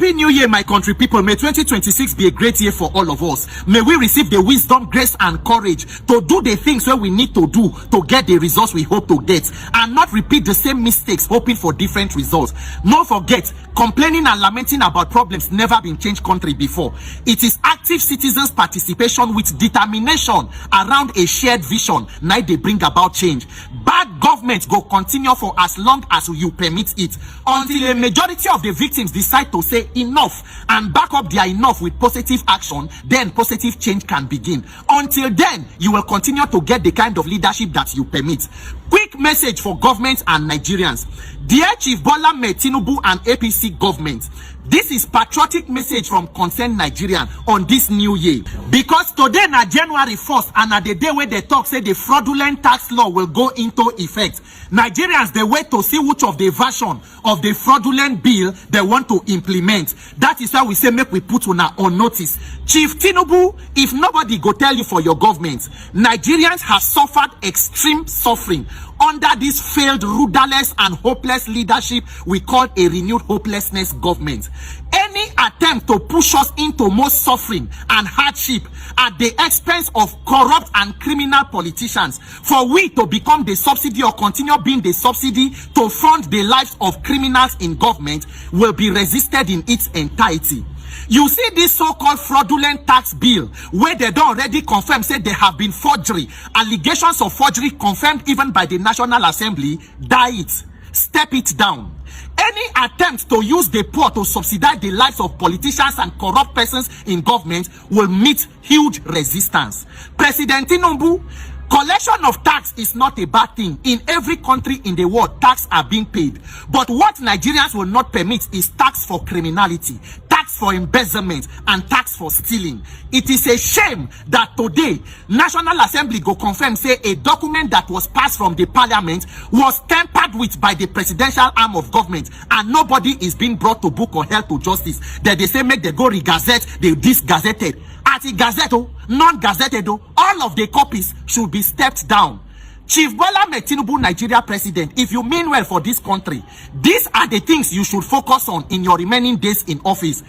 Happy New Year, my country people. May 2026 be a great year for all of us. May we receive the wisdom, grace, and courage to do the things where we need to do to get the results we hope to get, and not repeat the same mistakes hoping for different results. Don't forget, complaining and lamenting about problems never been changed country before. It is active citizens' participation with determination around a shared vision now they bring about change. Bad government go continue for as long as you permit it, until a majority of the victims decide to say enough and back up their enough with positive action. Then positive change can begin. Until then, you will continue to get the kind of leadership that you permit. Quick message for government and Nigerians. Dear Chief Bola Tinubu and APC government, this is patriotic message from concerned Nigerian on this new year, because today na January 1st and na the day where they talk say the fraudulent tax law will go into effect. Nigerians, they wait to see which of the version of the fraudulent bill they want to implement. That is why we say make we put una on notice. Chief Tinubu, if nobody go tell you for your government, Nigerians have suffered extreme suffering under this failed, rudderless, and hopeless leadership we call a renewed hopelessness government. Any attempt to push us into more suffering and hardship at the expense of corrupt and criminal politicians, for we to become the subsidy or continue being the subsidy to fund the lives of criminals in government, will be resisted in its entirety. You see this so-called fraudulent tax bill, where they don't already confirm, say there have been forgery, allegations of forgery confirmed even by the National Assembly. Die it, step it down. Any attempt to use the poor to subsidize the lives of politicians and corrupt persons in government will meet huge resistance. President Tinubu, collection of tax is not a bad thing. In every country in the world, tax are being paid. But what Nigerians will not permit is tax for criminality, tax for embezzlement, and tax for stealing. It is a shame that today National Assembly go confirm say a document that was passed from the parliament was tampered with by the presidential arm of government, and nobody is being brought to book or held to justice. That they say make they go re-gazette, they dis-gazetted. At a gazette, non-gazetted, all of the copies should be stepped down. Chief Bola Tinubu, Nigeria president, if you mean well for this country, these are the things you should focus on in your remaining days in office.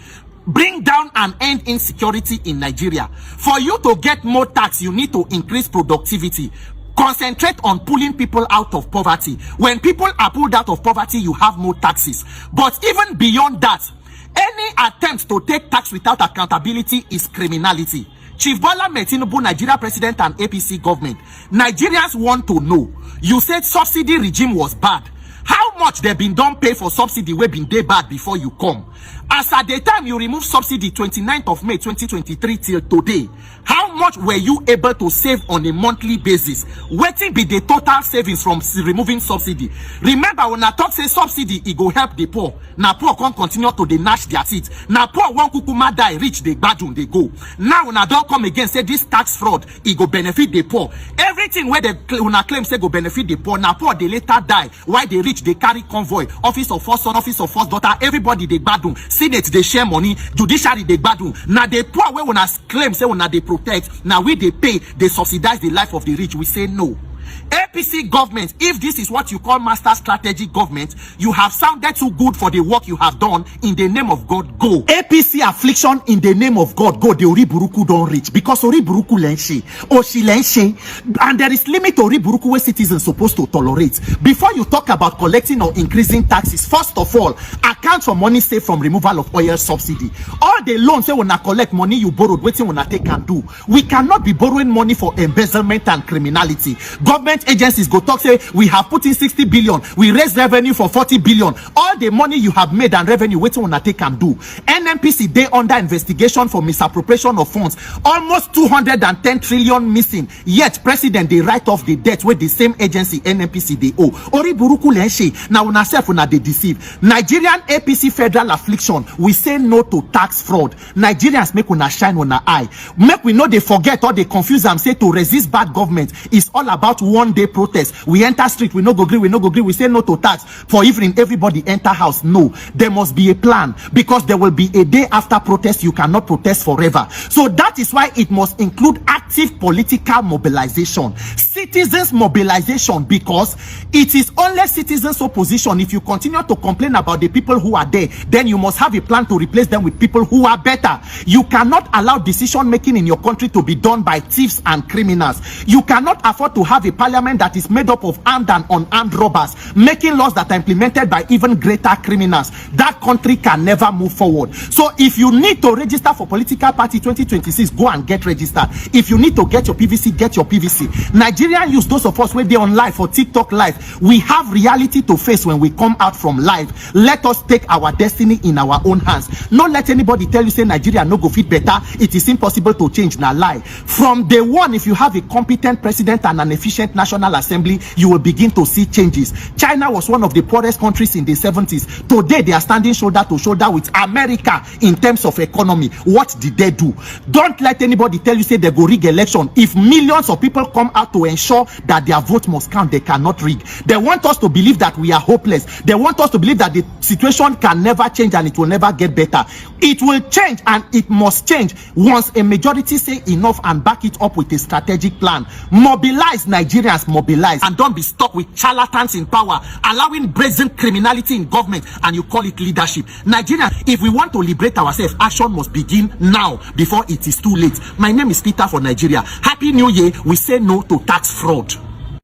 Bring down and end insecurity in Nigeria. For you to get more tax, you need to increase productivity. Concentrate on pulling people out of poverty. When people are pulled out of poverty, you have more taxes. But even beyond that, any attempt to take tax without accountability is criminality. Chief Bola Tinubu, Nigeria president and APC government, Nigerians want to know. You said subsidy regime was bad. How much they been done pay for subsidy wey been dey bad before you come? As at the time you remove subsidy 29th of May 2023 till today, how much were you able to save on a monthly basis? Wetin be the total savings from removing subsidy? Remember, when I talk say subsidy, it go help the poor. Now poor can't continue to gnash their teeth. Now poor one kukuma die, rich they badun they go. Now when I don't come again say this tax fraud, it go benefit the poor. Everything where they claim say go benefit the poor, now poor they later die. Why they rich they carry convoy, office of first son, office of first daughter, everybody they badun. Senate they share money, judiciary they badun. Now the poor where when I claim say when they protect, now we they pay, they subsidize the life of the rich. We say no. APC government, if this is what you call master strategy government, you have sounded too good for the work you have done. In the name of God, go. APC affliction in the name of God, go. The Oriburuku don't reach, because Oriburuku lenche, Oshi lenche, and there is limit to Oriburuku where citizens supposed to tolerate. Before you talk about collecting or increasing taxes, first of all, account for money saved from removal of oil subsidy. All the loans say when I collect money you borrowed, waiting when I take and do. We cannot be borrowing money for embezzlement and criminality. Government agencies go talk say we have put in 60 billion, we raise revenue for 40 billion. All the money you have made and revenue, waiting on a take and do. NNPC they under investigation for misappropriation of funds, almost 210 trillion missing. Yet president they write off the debt with the same agency NNPC they owe. Oriburuku lenche. Now una self una they deceive. Nigerian APC federal affliction, we say no to tax fraud. Nigerians make una shine on our eye. Make we know they forget or they confuse them say to resist bad government is all about one-day protest. We enter street, we no go agree, we say no to tax. For evening, everybody enter house. No, there must be a plan, because there will be a day after protest. You cannot protest forever. So that is why it must include active political mobilization, citizens mobilization, because it is only citizens opposition. If you continue to complain about the people who are there, then you must have a plan to replace them with people who are better. You cannot allow decision making in your country to be done by thieves and criminals. You cannot afford to have a parliament that is made up of armed and unarmed robbers making laws that are implemented by even greater criminals. That country can never move forward. So if you need to register for political party 2026, go and get registered. If you need to get your PVC, get your PVC. Nigerian youth, those of us where they on live for TikTok live, we have reality to face when we come out from live. Let us take our destiny in our own hands. Not let anybody tell you say Nigeria no go fit better. It is impossible to change. Now lie. From day one, if you have a competent president and an efficient National Assembly, you will begin to see changes. China was one of the poorest countries in the 70s. Today, they are standing shoulder to shoulder with America in terms of economy. What did they do? Don't let anybody tell you say they go rig election. If millions of people come out to ensure that their vote must count, they cannot rig. They want us to believe that we are hopeless. They want us to believe that the situation can never change and it will never get better. It will change, and it must change once a majority say enough and back it up with a strategic plan. Mobilize, Nigerians, mobilize, and don't be stuck with charlatans in power, allowing brazen criminality in government, and you call it leadership. Nigerians, if we want to liberate ourselves, action must begin now before it is too late. My name is Peter for Nigeria. Happy New Year. We say no to tax fraud.